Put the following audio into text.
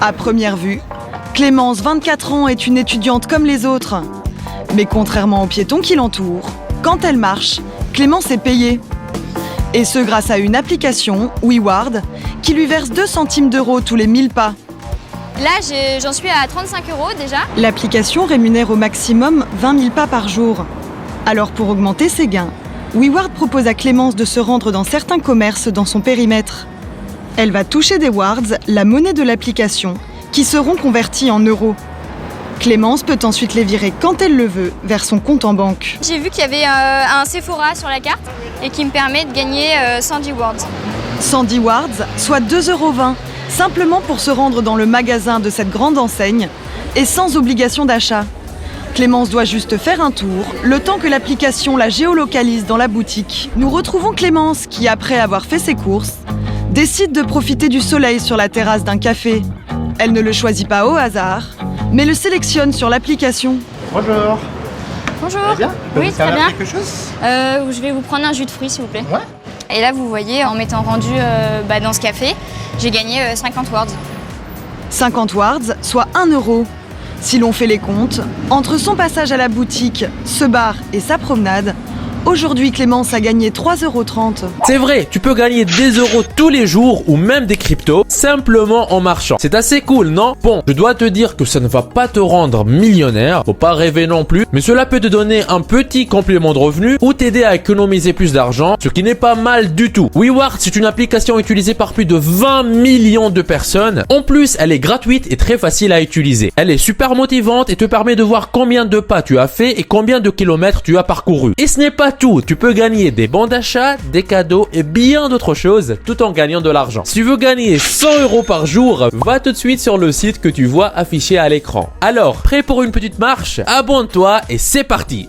À première vue, Clémence, 24 ans, est une étudiante comme les autres. Mais contrairement aux piétons qui l'entourent, quand elle marche, Clémence est payée. Et ce grâce à une application, WeWard, qui lui verse 2 centimes d'euros tous les 1000 pas. Là, j'en suis à 35 € déjà. L'application rémunère au maximum 20 000 pas par jour. Alors pour augmenter ses gains, WeWard propose à Clémence de se rendre dans certains commerces dans son périmètre. Elle va toucher des wards, la monnaie de l'application, qui seront convertis en euros. Clémence peut ensuite les virer quand elle le veut vers son compte en banque. J'ai vu qu'il y avait un Sephora sur la carte et qui me permet de gagner 110 wards. 110 wards, soit 2,20 €, simplement pour se rendre dans le magasin de cette grande enseigne et sans obligation d'achat. Clémence doit juste faire un tour, le temps que l'application la géolocalise dans la boutique. Nous retrouvons Clémence qui, après avoir fait ses courses, décide de profiter du soleil sur la terrasse d'un café. Elle ne le choisit pas au hasard, mais le sélectionne sur l'application. Bonjour. Bonjour. Ça va bien? Oui, très bien. Quelque chose? Je vais vous prendre un jus de fruits, s'il vous plaît. Ouais. Et là, vous voyez, en m'étant rendu dans ce café, j'ai gagné 50 wards. 50 wards, soit 1 €. Si l'on fait les comptes, entre son passage à la boutique, ce bar et sa promenade, aujourd'hui Clémence a gagné 3,30 €. C'est vrai, tu peux gagner des euros tous les jours ou même des cryptos simplement en marchant. C'est assez cool, non? Bon, je dois te dire que ça ne va pas te rendre millionnaire, faut pas rêver non plus, mais cela peut te donner un petit complément de revenu ou t'aider à économiser plus d'argent, ce qui n'est pas mal du tout. WeWard, c'est une application utilisée par plus de 20 millions de personnes. En plus, elle est gratuite et très facile à utiliser. Elle est super motivante et te permet de voir combien de pas tu as fait et combien de kilomètres tu as parcouru. Et ce n'est pas tout, tu peux gagner des bons d'achat, des cadeaux et bien d'autres choses tout en gagnant de l'argent. Si tu veux gagner 100 € par jour, va tout de suite sur le site que tu vois affiché à l'écran. Alors, prêt pour une petite marche? Abonne-toi et c'est parti!